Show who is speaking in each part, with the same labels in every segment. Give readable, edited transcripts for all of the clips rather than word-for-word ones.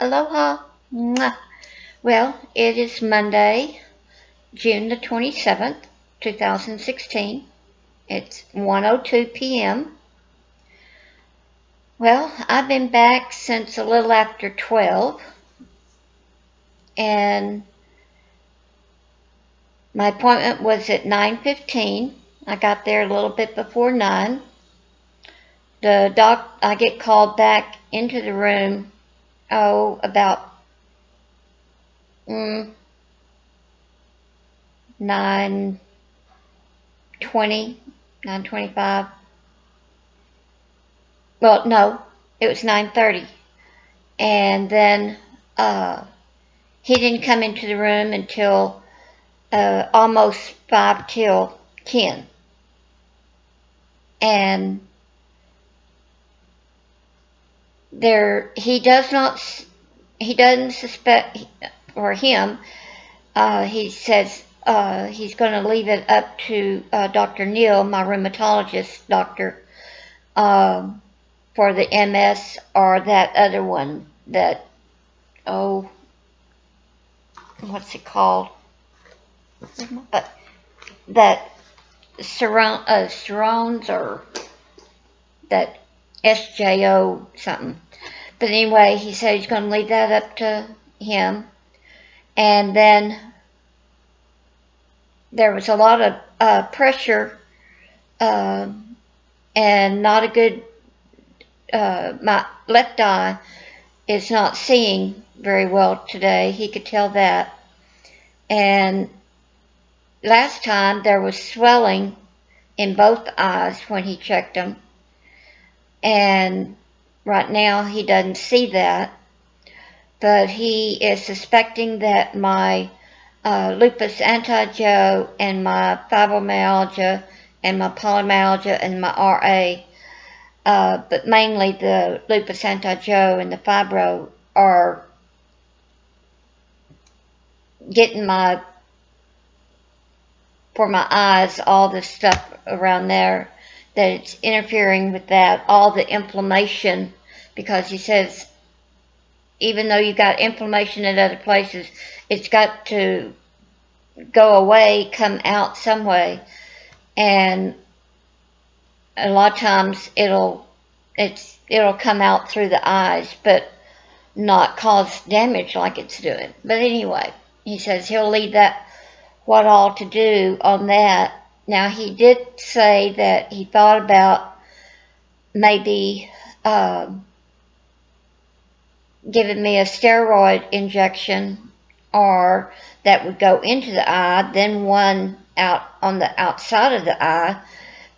Speaker 1: Aloha. Mwah. Well, it is Monday, June the 27th, 2016. It's 1:02 p.m. Well, I've been back since a little after 12, and my appointment was at 9:15. I got there a little bit before 9. I get called back into the room, about 9:20, 9:25. Well, no, it was 9:30. And then he didn't come into the room until almost 5 till 10. And he doesn't suspect, or him, he says he's going to leave it up to Dr. Neal, my rheumatologist doctor, for the MS or that other one that, what's it called? But that Surrounds, or that SJO something. But anyway, he said he's going to leave that up to him. And then there was a lot of pressure and not a good, my left eye is not seeing very well today. He could tell that. And last time there was swelling in both eyes when he checked them. And right now he doesn't see that. But he is suspecting that my lupus anti-Joe and my fibromyalgia and my polymyalgia and my RA, but mainly the lupus anti-Joe and the fibro, are getting for my eyes, all the stuff around there, that it's interfering with that, all the inflammation, because he says even though you got inflammation at other places, it's got to go away, come out some way. And a lot of times it'll come out through the eyes, but not cause damage like it's doing. But anyway, he says he'll leave that what all to do on that. Now, he did say that he thought about maybe giving me a steroid injection, or that would go into the eye, then one out on the outside of the eye.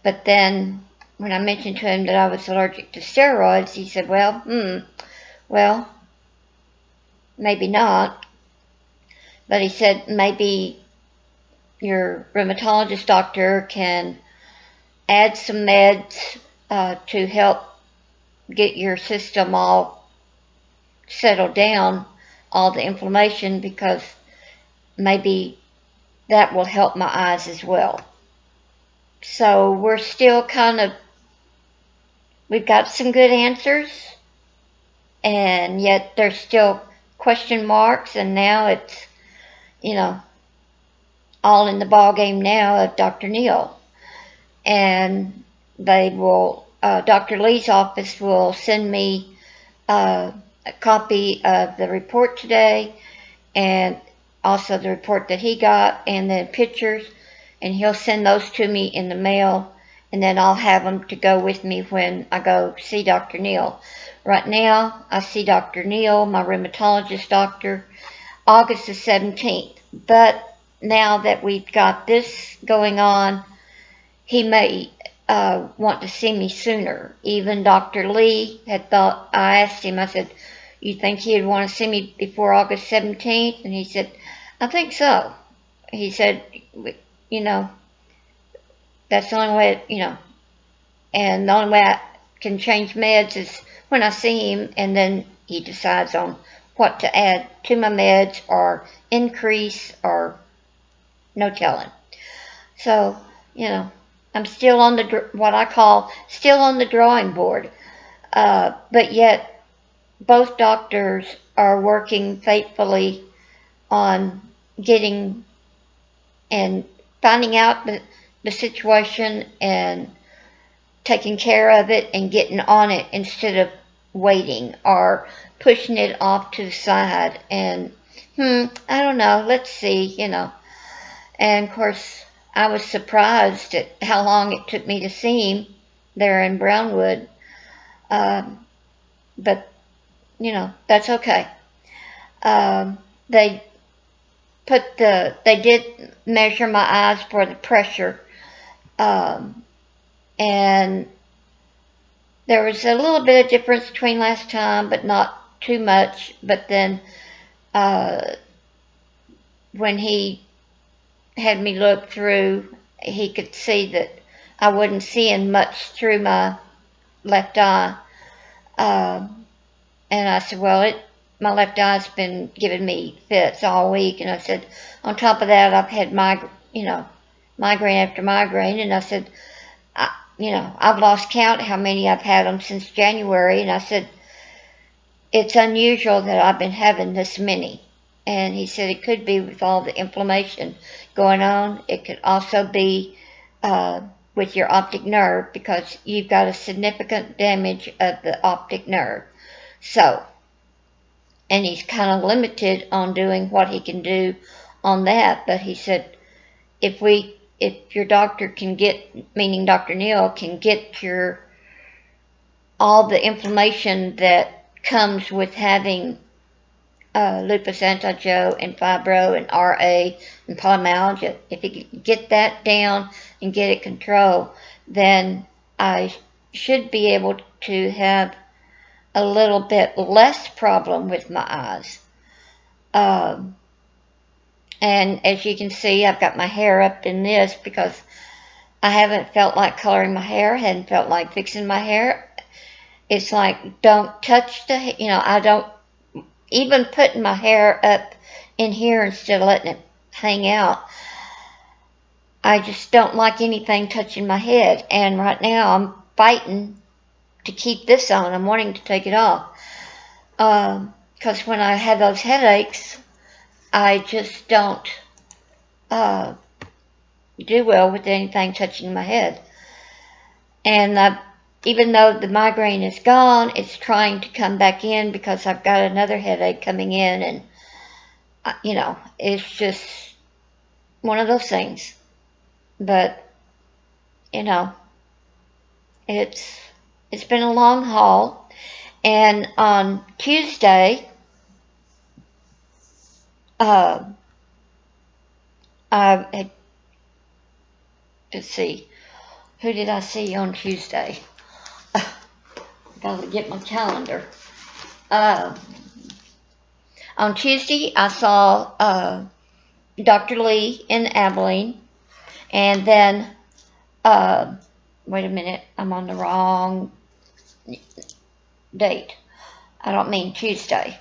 Speaker 1: But then when I mentioned to him that I was allergic to steroids, he said, well, maybe not. But he said maybe your rheumatologist doctor can add some meds to help get your system all settled down, all the inflammation, because maybe that will help my eyes as well. So we're still we've got some good answers, and yet there's still question marks, and now it's, all in the ball game now of Dr. Neal. And they will, Dr. Lee's office will send me a copy of the report today, and also the report that he got, and then pictures, and he'll send those to me in the mail, and then I'll have them to go with me when I go see Dr. Neal. Right now, I see Dr. Neal, my rheumatologist doctor, August the 17th. But now that we've got this going on, he may want to see me sooner. Even Dr. Lee had thought, I asked him, I said, you think he'd want to see me before August 17th? And he said, I think so. He said, that's the only way, and the only way I can change meds is when I see him, and then he decides on what to add to my meds or increase, or no telling. So, I'm still on what I call still on the drawing board. But yet both doctors are working faithfully on getting and finding out the situation and taking care of it and getting on it instead of waiting or pushing it off to the side and I don't know, let's see, And of course, I was surprised at how long it took me to see him there in Brownwood. But, that's okay. They they did measure my eyes for the pressure. And there was a little bit of difference between last time, but not too much. But then when he had me look through, he could see that I wasn't seeing much through my left eye. And I said, well, my left eye's been giving me fits all week. And I said, on top of that, I've had migraine after migraine. And I said, I've lost count how many I've had them since January. And I said, it's unusual that I've been having this many. And he said it could be with all the inflammation going on. It could also be with your optic nerve because you've got a significant damage of the optic nerve. So, and he's kind of limited on doing what he can do on that. But he said, if your doctor can get, meaning Dr. Neal, can get all the inflammation that comes with having lupus antigo and fibro and RA and polymyalgia, if he can get that down and get it controlled, then I should be able to have a little bit less problem with my eyes. And as you can see, I've got my hair up in this because I haven't felt like coloring my hair, hadn't felt like fixing my hair. It's like, don't touch I don't, even putting my hair up in here instead of letting it hang out, I just don't like anything touching my head. And right now I'm fighting to keep this on. I'm wanting to take it off. Because when I have those headaches, I just don't do well with anything touching my head. And even though the migraine is gone, it's trying to come back in because I've got another headache coming in. And, it's just one of those things. But, it's been a long haul. And on Tuesday, I had, let's see, who did I see on Tuesday? Gotta get my calendar. On Tuesday, I saw Dr. Lee in Abilene. And then, wait a minute, I'm on the wrong date. I don't mean Tuesday.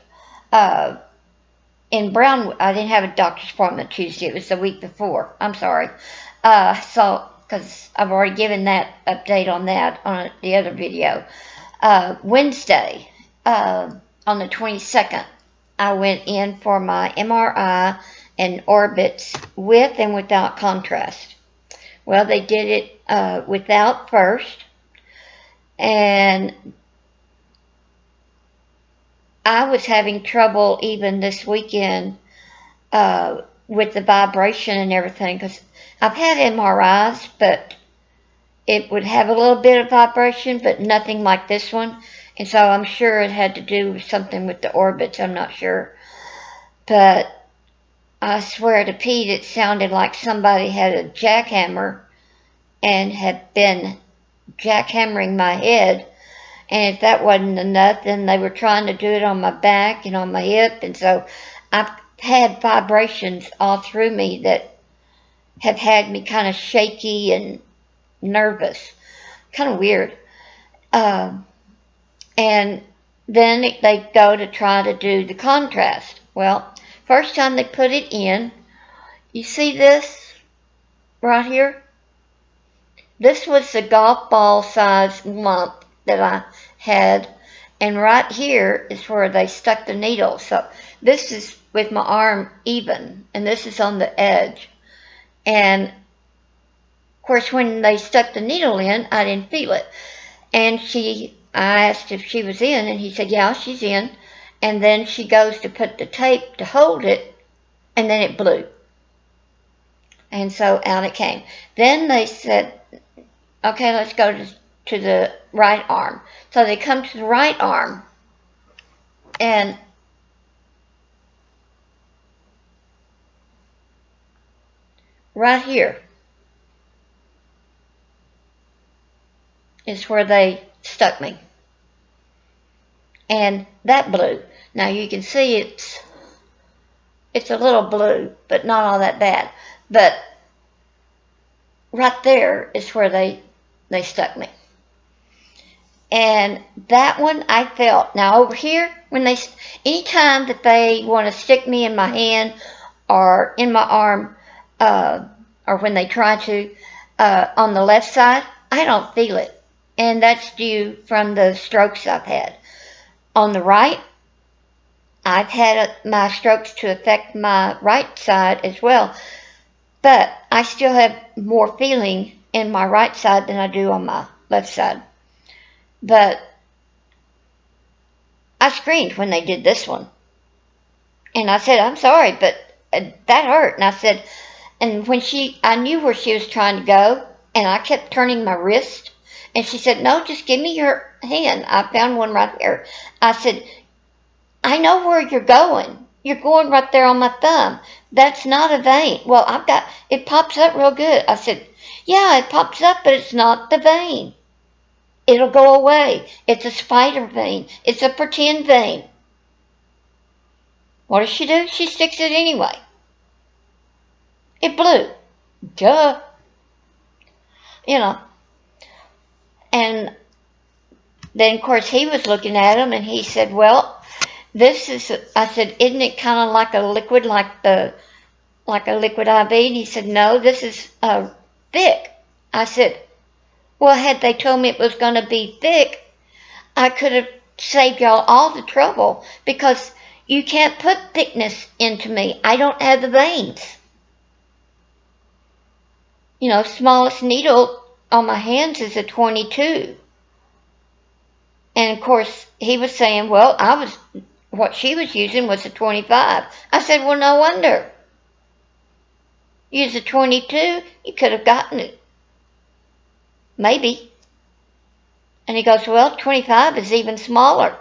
Speaker 1: In Brownwood, I didn't have a doctor's appointment Tuesday. It was the week before. I'm sorry. Because I've already given that update on that on the other video. Wednesday, on the 22nd, I went in for my MRI and orbits with and without contrast. Well, they did it without first, and I was having trouble even this weekend with the vibration and everything, because I've had MRIs, but it would have a little bit of vibration, but nothing like this one. And so I'm sure it had to do with something with the orbits. I'm not sure. But I swear to Pete, it sounded like somebody had a jackhammer and had been jackhammering my head. And if that wasn't enough, then they were trying to do it on my back and on my hip. And so I've had vibrations all through me that have had me kind of shaky and nervous. Kind of weird. And then they go to try to do the contrast. Well, first time they put it in, you see this right here? This was the golf ball size lump that I had, and right here is where they stuck the needle. So this is with my arm even, and this is on the edge. And of course, when they stuck the needle in, I didn't feel it. And I asked if she was in, and he said, yeah, she's in. And then she goes to put the tape to hold it, and then it blew. And so out it came. Then they said, okay, let's go to the right arm. So they come to the right arm, and right here is where they stuck me. And that blew. Now you can see it's a little blue, but not all that bad. But right there is where they stuck me. And that one I felt. Now over here, anytime that they want to stick me in my hand or in my arm, or when they try to, on the left side, I don't feel it. And that's due from the strokes I've had. On the right, I've had my strokes to affect my right side as well. But I still have more feeling in my right side than I do on my left side. But I screamed when they did this one. And I said, I'm sorry, but that hurt. And I said, and when I knew where she was trying to go, and I kept turning my wrist. And she said, no, just give me your hand. I found one right here. I said, I know where you're going. You're going right there on my thumb. That's not a vein. Well, it pops up real good. I said, yeah, it pops up, but it's not the vein. It'll go away. It's a spider vein. It's a pretend vein. What does she do? She sticks it anyway. It blew. Duh. You know. And then, of course, he was looking at them, and he said, well, I said, isn't it kind of like a liquid, like a liquid IV? And he said, no, this is thick. I said, well, had they told me it was going to be thick, I could have saved y'all all the trouble, because you can't put thickness into me. I don't have the veins. You know, smallest needle on my hands is a 22. And of course, he was saying, well, what she was using was a 25. I said, well, no wonder. Use a 22, you could have gotten it. Maybe. And he goes, well, 25 is even smaller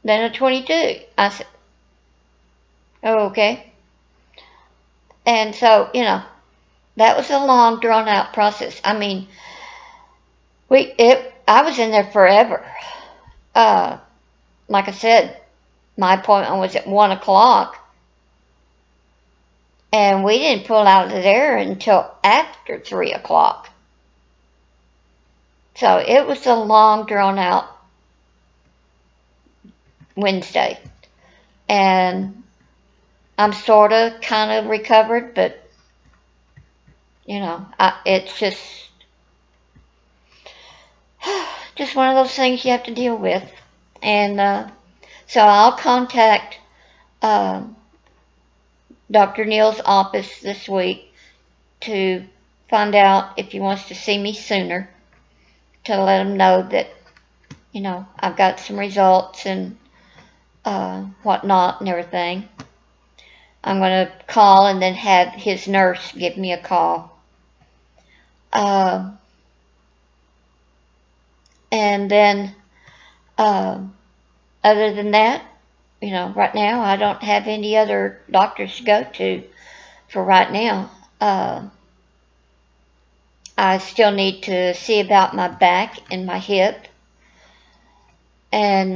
Speaker 1: than a 22. I said, oh, okay. And so, you know, that was a long, drawn-out process. I mean, I was in there forever. Like I said, my appointment was at 1 o'clock. And we didn't pull out of there until after 3 o'clock. So it was a long, drawn-out Wednesday. And I'm sort of kind of recovered, but, you know, it's just one of those things you have to deal with. And so I'll contact Dr. Neal's office this week to find out if he wants to see me sooner, to let him know that, you know, I've got some results and whatnot and everything. I'm going to call and then have his nurse give me a call. And then, other than that, you know, right now I don't have any other doctors to go to for right now. I still need to see about my back and my hip. And,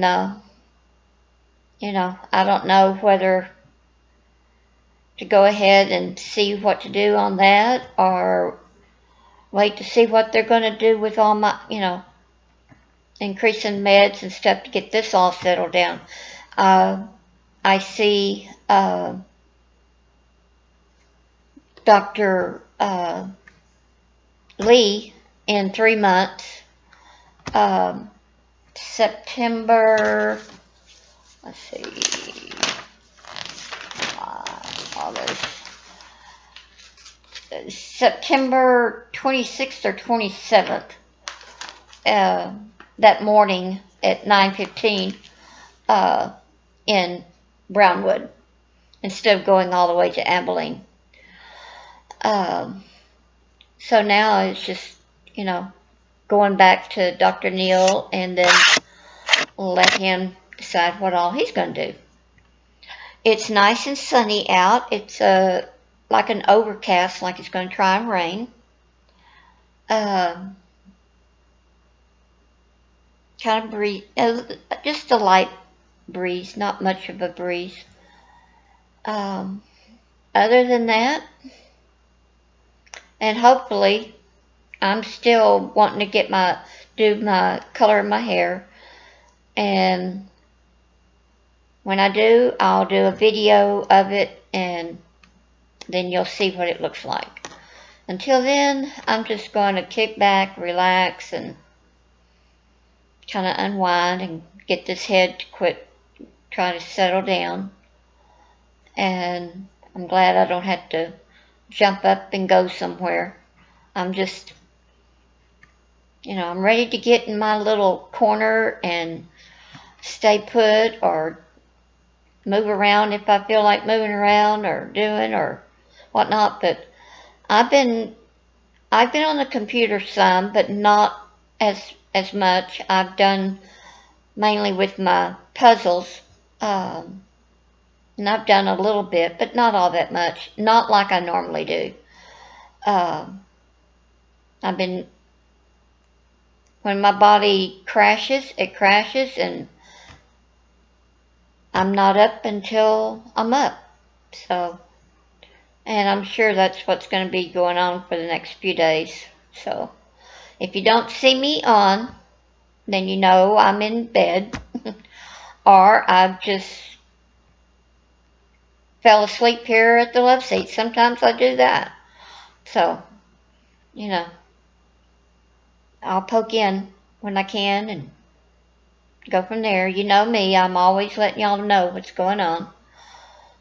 Speaker 1: you know, I don't know whether to go ahead and see what to do on that, or wait to see what they're going to do with all my, you know, increasing meds and stuff to get this all settled down. I see Dr. Lee in 3 months. September, let's see, August, September 26th or 27th, that morning at 9:15 in Brownwood, instead of going all the way to Abilene. So now it's just, going back to Dr. Neal and then let him decide what all he's going to do. It's nice and sunny out. It's like an overcast, like it's going to try and rain. Kind of breeze, just a light breeze, not much of a breeze. Other than that, and hopefully, I'm still wanting to do my color of my hair, and when I do, I'll do a video of it, and then you'll see what it looks like. Until then, I'm just going to kick back, relax, and kind of unwind and get this head to quit trying to settle down. And I'm glad I don't have to jump up and go somewhere. I'm just, I'm ready to get in my little corner and stay put, or move around if I feel like moving around or doing or whatnot. But I've been on the computer some, but not as much. I've done mainly with my puzzles, and I've done a little bit, but not all that much. Not like I normally do. When my body crashes, it crashes, and I'm not up until I'm up. So, and I'm sure that's what's going to be going on for the next few days. So, if you don't see me on, then you know I'm in bed, or I've just fell asleep here at the love seat. Sometimes I do that. So, I'll poke in when I can and go from there. You know me, I'm always letting y'all know what's going on.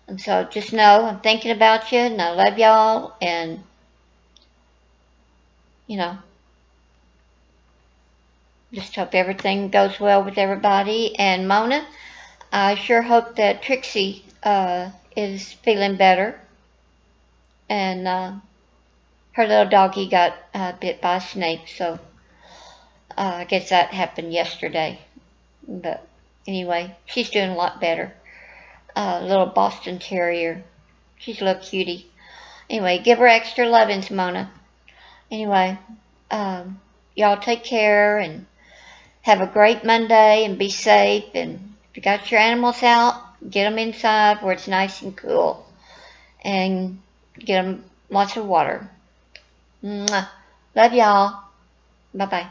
Speaker 1: And so just know I'm thinking about you, and I love y'all, and, just hope everything goes well with everybody. And Mona, I sure hope that Trixie is feeling better. And her little doggy got bit by a snake, so I guess that happened yesterday. But anyway, she's doing a lot better. Little Boston Terrier. She's a little cutie. Anyway, give her extra lovings, Mona. Anyway, y'all take care and have a great Monday and be safe. And if you got your animals out, get them inside where it's nice and cool. And get them lots of water. Mwah. Love y'all. Bye-bye.